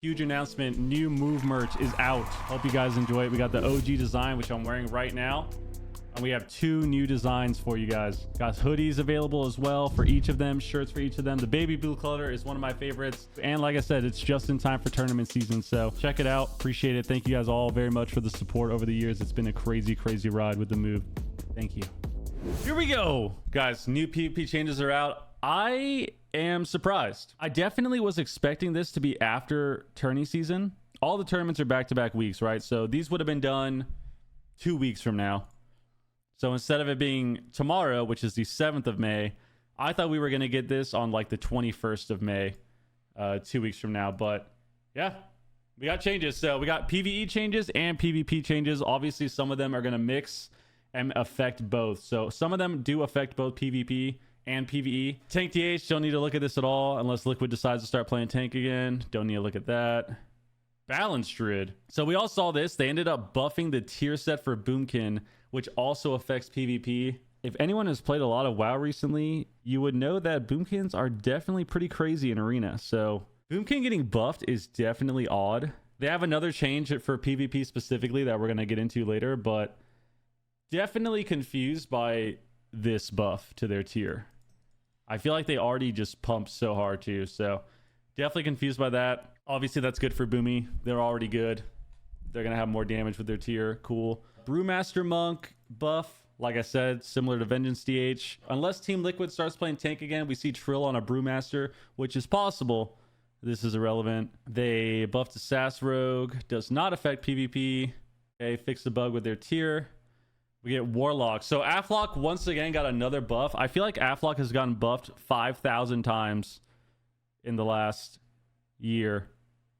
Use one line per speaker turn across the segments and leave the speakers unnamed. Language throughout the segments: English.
Huge announcement, new move merch is out. Hope you guys enjoy it. We got the OG design, which I'm wearing right now, and we have 2 new designs for you guys. Got hoodies available as well for each of them, shirts for each of them. The baby blue color is one of my favorites, and like I said, it's just in time for tournament season, so check it out. Appreciate it. Thank you guys all very much for the support over the years. It's been a crazy ride with the move. Thank you. Here we go, guys. New PvP changes are out. I am surprised. I definitely was expecting this to be after tourney season. All the tournaments are back-to-back weeks, right? So these would have been done 2 weeks from now. So instead of it being tomorrow, which is the 7th of May, I thought we were going to get this on like the 21st of May, 2 weeks from now. But yeah, we got changes. So we got PvE changes and PvP changes. Obviously, some of them are going to mix and affect both. So some of them do affect both PvP and PvE. Tank TH, don't need to look at this at all unless Liquid decides to start playing tank again. Don't need to look at that. Balanced Druid. So we all saw this. They ended up buffing the tier set for Boomkin, which also affects PvP. If anyone has played a lot of WoW recently, you would know that Boomkins are definitely pretty crazy in Arena. So Boomkin getting buffed is definitely odd. They have another change for PvP specifically that we're going to get into later, but definitely confused by this buff to their tier. I feel like they already just pumped so hard too, so definitely confused by that. Obviously that's good for Boomy. They're already good. They're gonna have more damage with their tier. Cool. Brewmaster Monk buff, like I said, similar to Vengeance DH. Unless Team Liquid starts playing tank again, we see Trill on a Brewmaster, which is possible. This is irrelevant. They buffed a Sass Rogue, does not affect PvP. They fixed the bug with their tier. We get Warlock. So Aflock once again got another buff. I feel like Aflock has gotten buffed 5,000 times in the last year.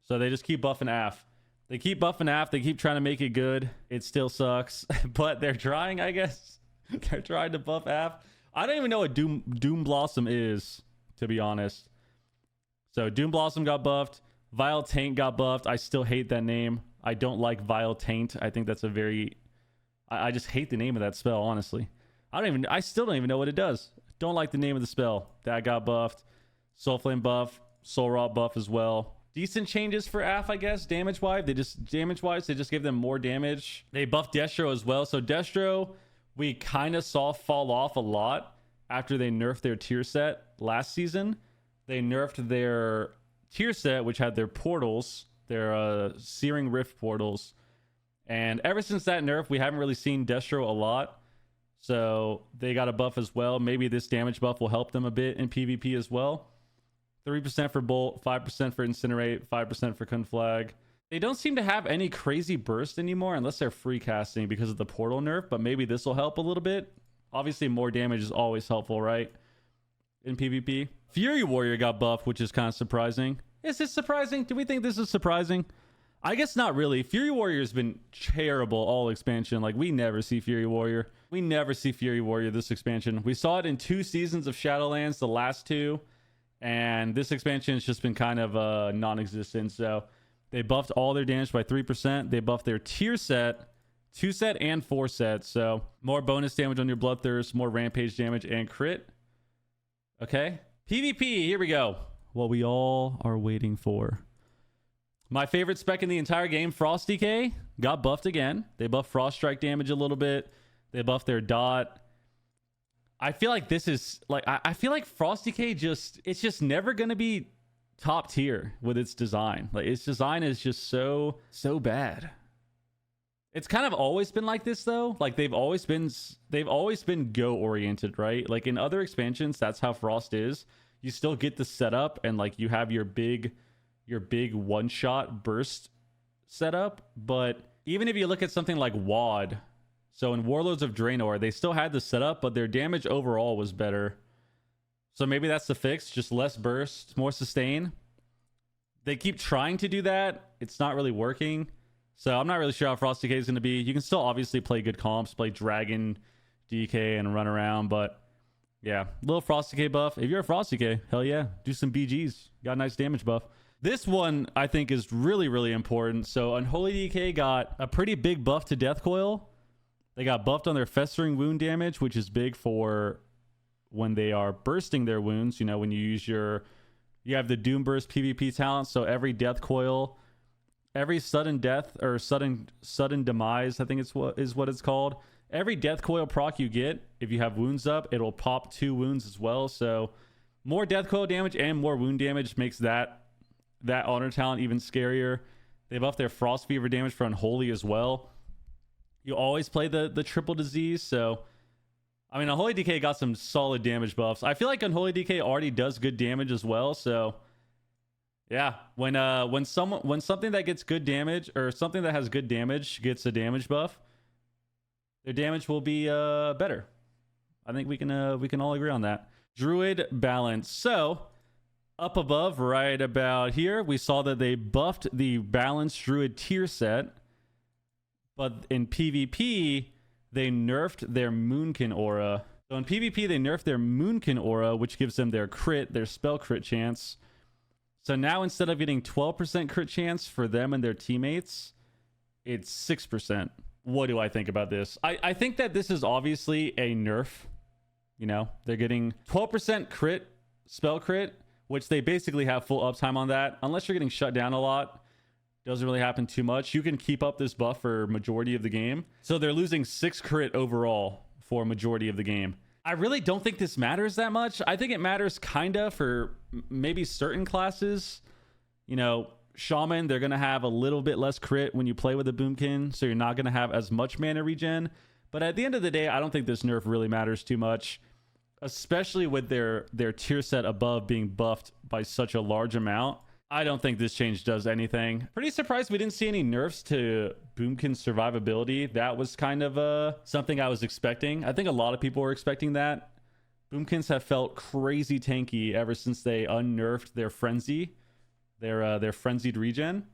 So they just keep buffing Af. They keep buffing Af. They keep trying to make it good. It still sucks. But they're trying, I guess. They're trying to buff Af. I don't even know what Doom Blossom is, to be honest. So Doom Blossom got buffed. Vile Taint got buffed. I still hate that name. I don't like Vile Taint. I think that's a very... I just hate the name of that spell, honestly. I still don't even know what it does. Don't like the name of the spell. That got buffed. Soulflame buff. Soul Rot buff as well. Decent changes for AF, I guess, damage-wise. They just gave them more damage. They buffed Destro as well. So Destro, we kind of saw fall off a lot after they nerfed their tier set last season. They nerfed their tier set, which had their portals, their Searing Rift portals. And ever since that nerf, we haven't really seen Destro a lot. So they got a buff as well. Maybe this damage buff will help them a bit in PvP as well. 3% for Bolt, 5% for Incinerate, 5% for Conflag. They don't seem to have any crazy burst anymore unless they're free casting because of the portal nerf. But maybe this will help a little bit. Obviously, more damage is always helpful, right? In PvP. Fury Warrior got buffed, which is kind of surprising. Is this surprising? Do we think this is surprising? I guess not really. Fury Warrior has been terrible all expansion. Like, we never see Fury Warrior. We never see Fury Warrior this expansion. We saw it in 2 seasons of Shadowlands, the last 2. And this expansion has just been kind of non-existent. So they buffed all their damage by 3%. They buffed their tier set, 2 set and 4 set. So more bonus damage on your Bloodthirst, more rampage damage and crit. Okay. PvP, here we go. What we all are waiting for. My favorite spec in the entire game, Frost DK, got buffed again. They buffed Frost Strike damage a little bit. They buffed their dot. I feel like this is like I feel like Frost DK it's just never gonna be top tier with its design. Like, its design is just so bad. It's kind of always been like this though. Like, they've always been go oriented, right? Like in other expansions, that's how Frost is. You still get the setup and like you have your big one-shot burst setup. But even if you look at something like WoD, so in Warlords of Draenor, they still had the setup, but their damage overall was better. So maybe that's the fix, just less burst, more sustain. They keep trying to do that. It's not really working. So I'm not really sure how Frost DK is going to be. You can still obviously play good comps, play Dragon DK and run around, but yeah, little Frost DK buff. If you're a Frost DK, hell yeah, do some BGs. Got a nice damage buff. This one, I think, is really, really important. So Unholy DK got a pretty big buff to Death Coil. They got buffed on their Festering Wound damage, which is big for when they are bursting their wounds. You know, when you use your You have the Doom Burst PvP talent, so every death coil, every sudden death or sudden demise, I think it's what it's called. Every death coil proc you get, if you have wounds up, it'll pop 2 wounds as well. So more death coil damage and more wound damage makes that honor talent even scarier. They buff their frost fever damage for unholy as well. You always play the triple disease, so I mean, Unholy DK got some solid damage buffs. I feel like Unholy DK already does good damage as well. So, yeah, when something that gets good damage or something that has good damage gets a damage buff, their damage will be better. I think we can all agree on that. Druid balance. So, up above, right about here, we saw that they buffed the balanced Druid tier set, but in PvP, they nerfed their Moonkin aura. So in PvP, they nerfed their Moonkin aura, which gives them their crit, their spell crit chance. So now instead of getting 12% crit chance for them and their teammates, it's 6%. What do I think about this? I think that this is obviously a nerf. You know, they're getting 12% crit, spell crit, which they basically have full uptime on that. Unless you're getting shut down a lot. Doesn't really happen too much. You can keep up this buff for majority of the game. So they're losing 6 crit overall for majority of the game. I really don't think this matters that much. I think it matters kinda for maybe certain classes. You know, Shaman, they're gonna have a little bit less crit when you play with a Boomkin, so you're not gonna have as much mana regen. But at the end of the day, I don't think this nerf really matters too much, especially with their tier set above being buffed by such a large amount. I don't think this change does anything. Pretty surprised we didn't see any nerfs to Boomkin's survivability. That was kind of something I was expecting. I think a lot of people were expecting that. Boomkins have felt crazy tanky ever since they unnerfed their frenzy, their frenzied regen.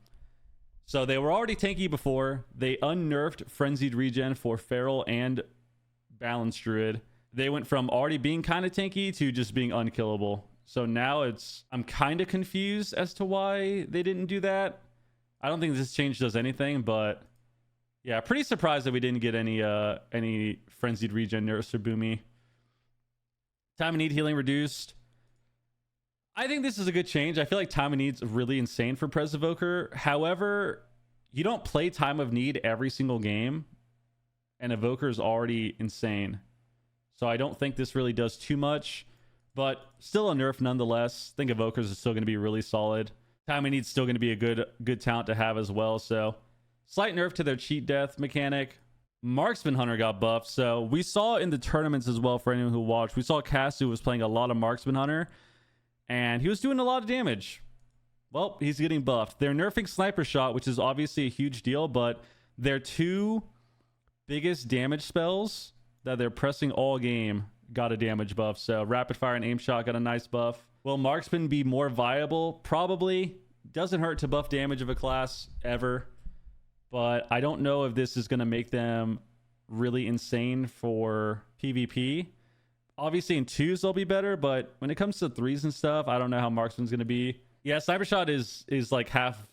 So they were already tanky before. They unnerfed frenzied regen for Feral and Balanced Druid. They went from already being kind of tanky to just being unkillable. So now I'm kind of confused as to why they didn't do that. I don't think this change does anything, but yeah, pretty surprised that we didn't get any frenzied regen nerfs for Boomy. Time of need healing reduced. I think this is a good change. I feel like time of need's really insane for Pres Evoker. However, you don't play time of need every single game, and Evoker is already insane. So I don't think this really does too much. But still a nerf nonetheless. I think Evokers is still going to be really solid. Time of Need's still going to be a good talent to have as well. So slight nerf to their cheat death mechanic. Marksman Hunter got buffed. So we saw in the tournaments as well, for anyone who watched, we saw Castu was playing a lot of Marksman Hunter, and he was doing a lot of damage. Well, he's getting buffed. They're nerfing Sniper Shot, which is obviously a huge deal, but their 2 biggest damage spells that they're pressing all game got a damage buff. So Rapid Fire and Aim Shot got a nice buff. Will Marksman be more viable? Probably. Doesn't hurt to buff damage of a class ever, but I don't know if this is going to make them really insane for PvP. Obviously in 2s they'll be better, but when it comes to 3s and stuff, I don't know how Marksman's going to be. Yeah, Sniper Shot is like half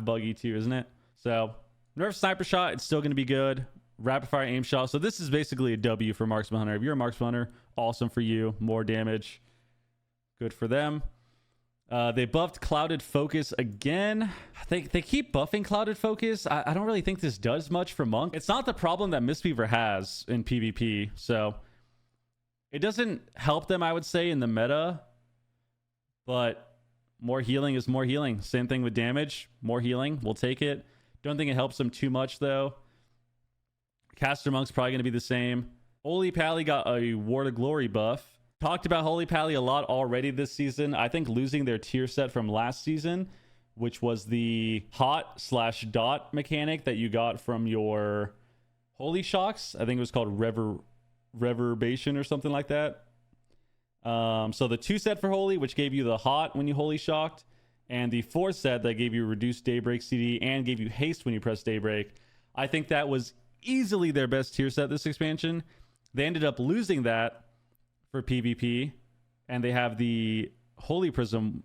buggy too, isn't it? So nerf Sniper Shot, it's still going to be good. Rapid Fire Aim Shot. So this is basically a W for Marksman Hunter. If you're a Marksman Hunter, awesome for you. More damage. Good for them. They buffed Clouded Focus again. They keep buffing Clouded Focus. I don't really think this does much for Monk. It's not the problem that Mistweaver has in PvP. So it doesn't help them, I would say, in the meta. But more healing is more healing. Same thing with damage. More healing. We'll take it. Don't think it helps them too much, though. Caster Monk's probably going to be the same. Holy Pally got a Ward of Glory buff. Talked about Holy Pally a lot already this season. I think losing their tier set from last season, which was the hot/dot mechanic that you got from your Holy Shocks. I think it was called Reverberation or something like that. So the 2 set for Holy, which gave you the hot when you Holy Shocked, and the 4 set that gave you reduced Daybreak CD and gave you haste when you press Daybreak. I think that was easily their best tier set this expansion. They ended up losing that for PvP, and they have the Holy Prism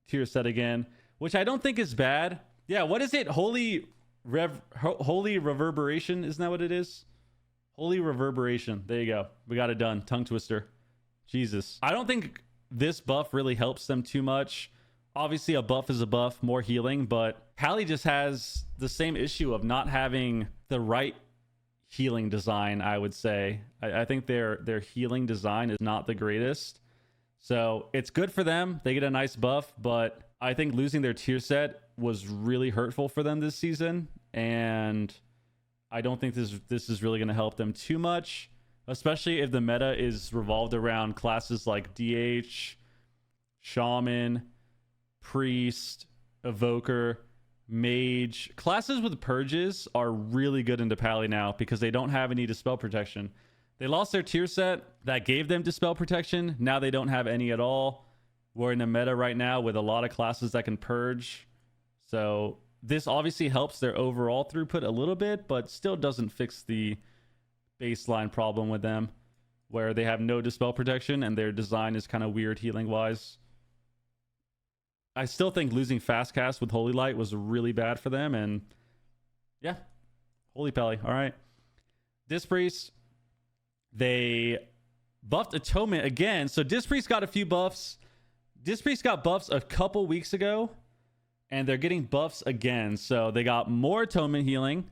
tier set again, which I don't think is bad. Yeah, what is it? Holy Reverberation, isn't that what it is? Holy Reverberation. There you go. We got it done. Tongue twister. Jesus. I don't think this buff really helps them too much. Obviously, a buff is a buff, more healing, but Pally just has the same issue of not having the right healing design, I would say. I think their healing design is not the greatest. So it's good for them. They get a nice buff, but I think losing their tier set was really hurtful for them this season. And I don't think this is really going to help them too much, especially if the meta is revolved around classes like DH, Shaman, Priest, Evoker, Mage. Classes with purges are really good into Pally now because they don't have any dispel protection. They lost their tier set that gave them dispel protection. Now they don't have any at all. We're in a meta right now with a lot of classes that can purge. So this obviously helps their overall throughput a little bit, but still doesn't fix the baseline problem with them where they have no dispel protection and their design is kind of weird healing wise. I still think losing fast cast with Holy Light was really bad for them. And yeah, Holy Pally. All right. Disc Priest, they buffed Atonement again. So Disc Priest got a few buffs. Disc Priest got buffs a couple weeks ago, and they're getting buffs again. So they got more Atonement healing,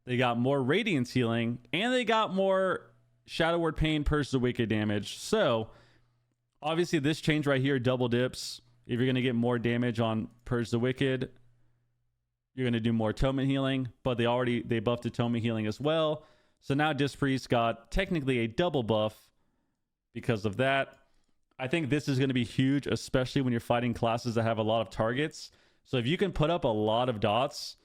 they got more Radiance healing, and they got more Shadow Word Pain, Purge the Wicked damage. So obviously this change right here double dips. If you're going to get more damage on Purge the Wicked, you're going to do more Atonement healing, but they buffed Atonement healing as well. So now Disc Priest got technically a double buff because of that. I think this is going to be huge, especially when you're fighting classes that have a lot of targets. So if you can put up a lot of dots,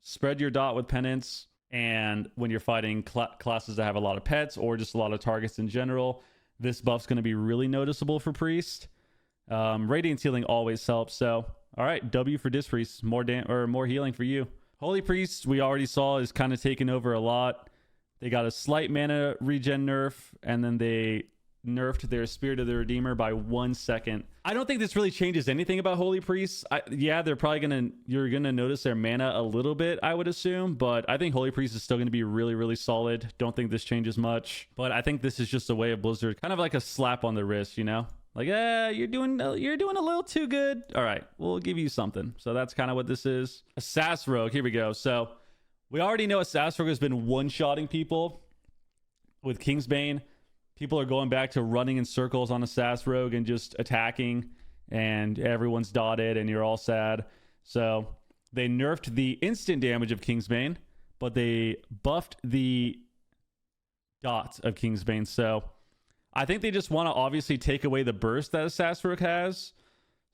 spread your dot with penance, and when you're fighting classes that have a lot of pets or just a lot of targets in general, this buff's going to be really noticeable for Priest. Radiance healing always helps. So, all right, W for Disc Priest, more healing for you. Holy Priest, we already saw, is kind of taking over a lot. They got a slight mana regen nerf, and then they nerfed their Spirit of the Redeemer by 1 second. I don't think this really changes anything about Holy Priests. Yeah, they're probably you're gonna notice their mana a little bit, I would assume, but I think Holy Priest is still gonna be really, really solid. Don't think this changes much, but I think this is just a way of Blizzard, kind of like a slap on the wrist, you know? Like, you're doing a little too good. All right, we'll give you something. So that's kind of what this is. Assassin Rogue, here we go. So we already know Assassin Rogue has been one-shotting people with Kingsbane. People are going back to running in circles on Assassin Rogue and just attacking, and everyone's dotted, and you're all sad. So they nerfed the instant damage of Kingsbane, but they buffed the dot of Kingsbane. So I think they just want to obviously take away the burst that Assassin Rogue has.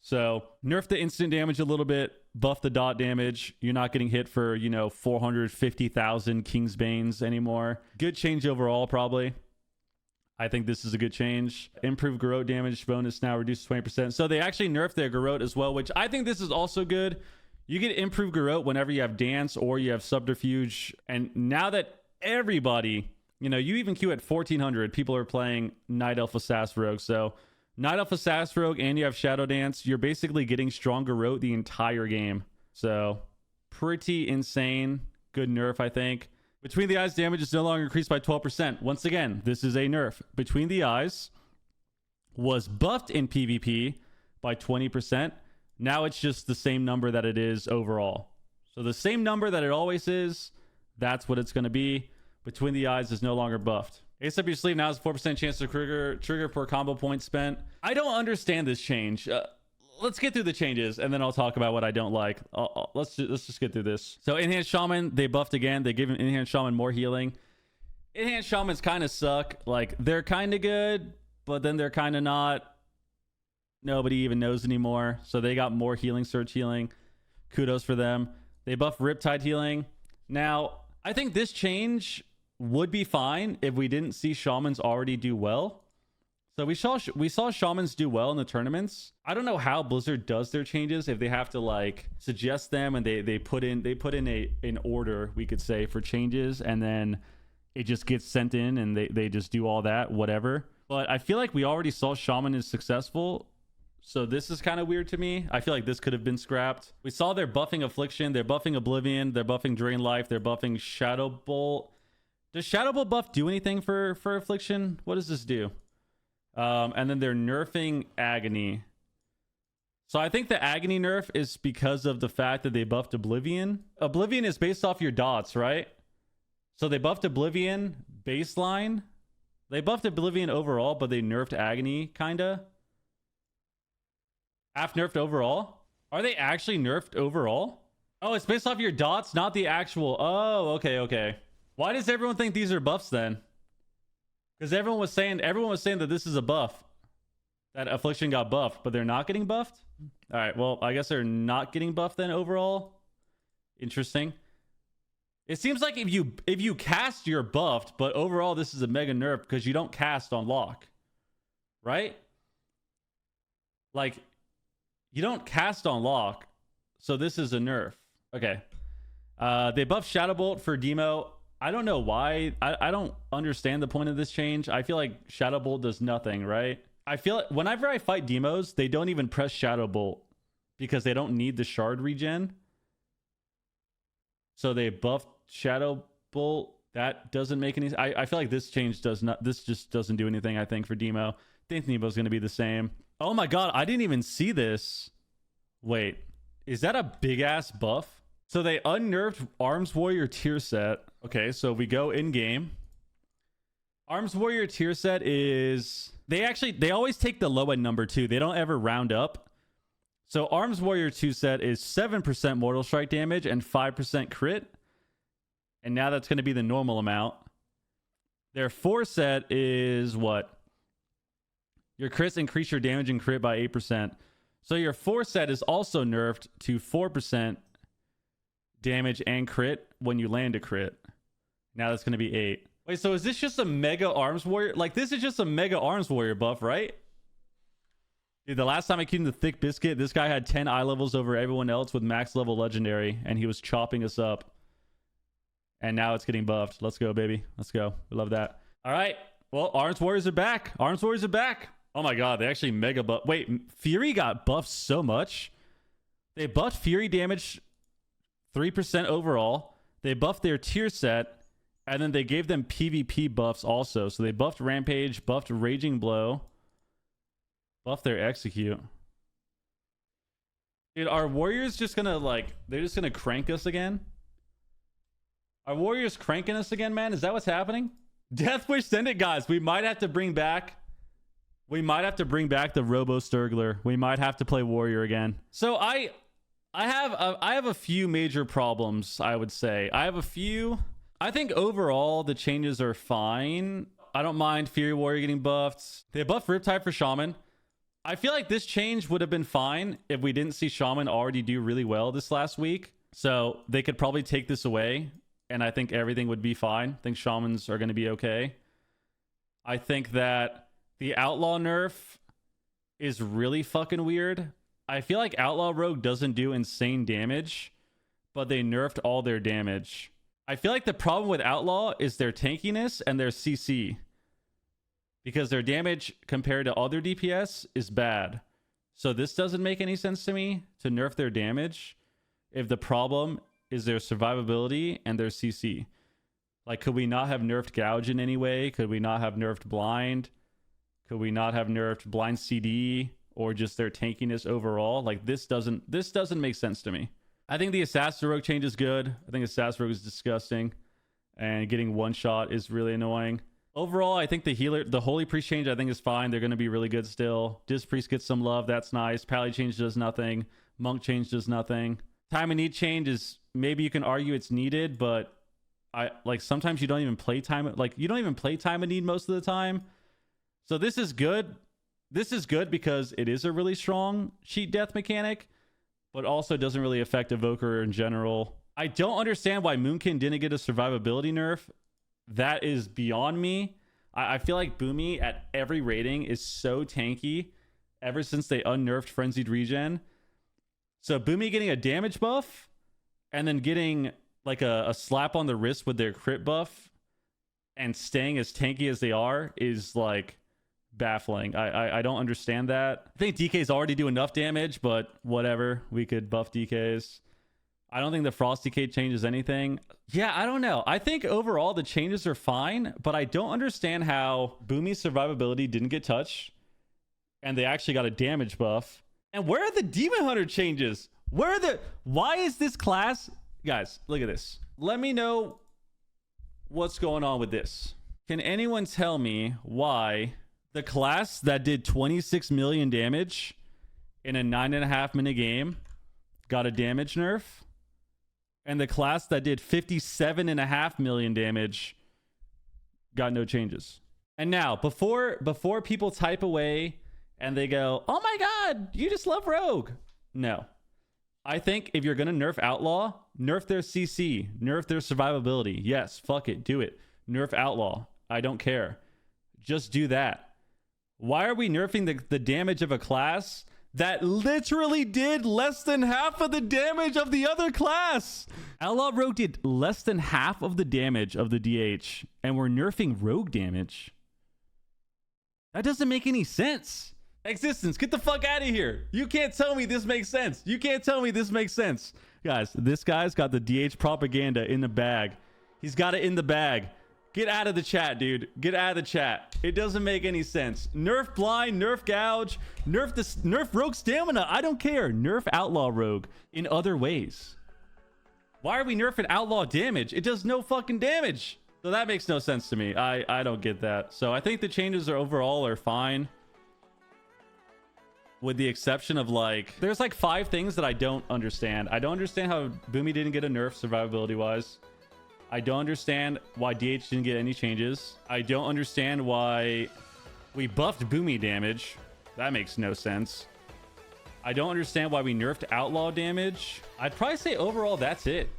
So nerf the instant damage a little bit, buff the dot damage. You're not getting hit for, 450,000 Kingsbanes anymore. Good change overall, probably. I think this is a good change. Improved Garrote damage bonus now reduced 20%. So they actually nerfed their Garrote as well, which I think this is also good. You get improved Garrote whenever you have Dance or you have Subterfuge. And now that everybody, you even queue at 1400, people are playing Night Elf Assassin Rogue. So Night Elf Assassin Rogue and you have Shadow Dance, you're basically getting strong Garrote the entire game. So pretty insane. Good nerf, I think. Between the Eyes damage is no longer increased by 12%. Once again, this is a nerf. Between the Eyes was buffed in PvP by 20%. Now it's just the same number that it is overall. So the same number that it always is, that's what it's going to be. Between the Eyes is no longer buffed. Ace up your sleeve now has a 4% chance to trigger per combo point spent. I don't understand this change. Let's get through the changes, and then I'll talk about what I don't like. Let's just get through this. So Enhanced Shaman, they buffed again. They gave Enhanced Shaman more healing. Enhanced Shamans kind of suck. Like, they're kind of good, but then they're kind of not. Nobody even knows anymore. So they got more healing, Surge healing. Kudos for them. They buffed Riptide healing. Now, I think this change would be fine if we didn't see Shamans already do well. So we saw Shamans do well in the tournaments. I don't know how Blizzard does their changes, if they have to like suggest them and they put in an order, we could say, for changes, and then it just gets sent in and they just do all that, whatever. But I feel like we already saw Shaman is successful. So this is kind of weird to me. I feel like this could have been scrapped. We saw they're buffing Affliction, they're buffing Oblivion, they're buffing Drain Life, they're buffing Shadow Bolt. Does Shadow Bolt buff do anything for Affliction? What does this do? And then they're nerfing Agony. So I think the Agony nerf is because of the fact that they buffed Oblivion. Oblivion is based off your dots, right? So they buffed Oblivion baseline. They buffed Oblivion overall, but they nerfed Agony, kinda. Half nerfed overall? Are they actually nerfed overall? Oh, it's based off your dots, not the actual... Oh, okay, okay. Why does everyone think these are buffs then? Because everyone was saying that this is a buff. That Affliction got buffed, but they're not getting buffed? All right, well, I guess they're not getting buffed then overall. Interesting. It seems like if you cast, you're buffed, but overall this is a mega nerf because you don't cast on lock. Right? Like, you don't cast on lock, so this is a nerf. Okay. They buffed Shadow Bolt for Demo. I don't know why. I don't understand the point of this change. I feel like Shadow Bolt does nothing, right? I feel like whenever I fight demos, they don't even press Shadow Bolt because they don't need the shard regen. So they buffed Shadow Bolt. That doesn't make any... I feel like this change does not... This just doesn't do anything, I think, for Demo. I think Demo's going to be the same. Oh my god, I didn't even see this. Wait, is that a big-ass buff? So they unnerfed Arms Warrior tier set. Okay, so we go in-game. Arms Warrior tier set is... They always take the low end number too. They don't ever round up. So Arms Warrior 2 set is 7% Mortal Strike damage and 5% crit. And now that's going to be the normal amount. Their 4 set is what? Your crits increase your damage and crit by 8%. So your 4 set is also nerfed to 4% damage and crit when you land a crit. Now that's going to be 8. Wait, so is this just a mega Arms Warrior? Like, this is just a mega Arms Warrior buff, right? Dude, the last time I queued in the Thick Biscuit, this guy had 10 eye levels over everyone else with max level legendary, and he was chopping us up. And now it's getting buffed. Let's go, baby. Let's go. We love that. All right. Well, Arms Warriors are back. Arms Warriors are back. Oh my god, they actually mega buff. Wait, Fury got buffed so much. They buffed Fury damage 3% overall. They buffed their tier set. And then they gave them PvP buffs also. So they buffed Rampage, buffed Raging Blow, buffed their Execute. Dude, are Warriors just gonna, like, they're just gonna crank us again? Are Warriors cranking us again, man? Is that what's happening? Death Wish, send it, guys. We might have to bring back... We might have to bring back the Robo Sturgler. We might have to play Warrior again. So I have a few major problems, I would say. I think overall the changes are fine. I don't mind Fury Warrior getting buffed. They buffed Riptide for Shaman. I feel like this change would have been fine if we didn't see Shaman already do really well this last week. So they could probably take this away, and I think everything would be fine. I think Shamans are going to be okay. I think that the Outlaw nerf is really fucking weird. I feel like Outlaw Rogue doesn't do insane damage, but they nerfed all their damage. I feel like the problem with Outlaw is their tankiness and their CC. Because their damage compared to other DPS is bad. So this doesn't make any sense to me to nerf their damage if the problem is their survivability and their CC. Like, could we not have nerfed Gouge in any way? Could we not have nerfed Blind? Could we not have nerfed Blind CD or just their tankiness overall? Like, this doesn't make sense to me. I think the Assassin Rogue change is good. I think Assassin Rogue is disgusting. And getting one shot is really annoying. Overall, I think the Holy Priest change, I think, is fine. They're going to be really good still. Disc Priest gets some love. That's nice. Pally change does nothing. Monk change does nothing. Time of Need change is, maybe you can argue it's needed, but sometimes you don't even play time. Like, you don't even play Time of Need most of the time. So this is good. This is good because it is a really strong cheat death mechanic, but also doesn't really affect Evoker in general. I don't understand why Moonkin didn't get a survivability nerf. That is beyond me. I feel like Boomy at every rating is so tanky ever since they unnerfed Frenzied Regen. So Boomy getting a damage buff and then getting like a slap on the wrist with their crit buff and staying as tanky as they are is like baffling. I don't understand that. I think DKs already do enough damage, but whatever. We could buff DKs. I don't think the Frost DK changes anything. Yeah, I don't know. I think overall the changes are fine, but I don't understand how Boomy's survivability didn't get touched and they actually got a damage buff. And where are the Demon Hunter changes? Why is this class? Guys, look at this. Let me know what's going on with this. Can anyone tell me why the class that did 26 million damage in a 9.5 minute game got a damage nerf, and the class that did 57.5 million damage got no changes? And now, before people type away and they go, oh my god, you just love Rogue. No. I think if you're going to nerf Outlaw, nerf their CC, nerf their survivability. Yes, fuck it, do it. Nerf Outlaw. I don't care. Just do that. Why are we nerfing the damage of a class that literally did less than half of the damage of the other class? Outlaw Rogue did less than half of the damage of the DH, and we're nerfing Rogue damage. That doesn't make any sense. Existence, get the fuck out of here. You can't tell me this makes sense. You can't tell me this makes sense. Guys, this guy's got the DH propaganda in the bag. He's got it in the bag. Get out of the chat, dude. Get out of the chat. It doesn't make any sense. Nerf blind, nerf gouge, nerf Rogue stamina. I don't care. Nerf Outlaw Rogue in other ways. Why are we nerfing Outlaw damage? It does no fucking damage. So that makes no sense to me. I don't get that. So I think the changes overall are fine. With the exception of there's 5 things that I don't understand. I don't understand how Boomy didn't get a nerf survivability wise. I don't understand why DH didn't get any changes. I don't understand why we buffed Boomy damage. That makes no sense. I don't understand why we nerfed Outlaw damage. I'd probably say overall that's it.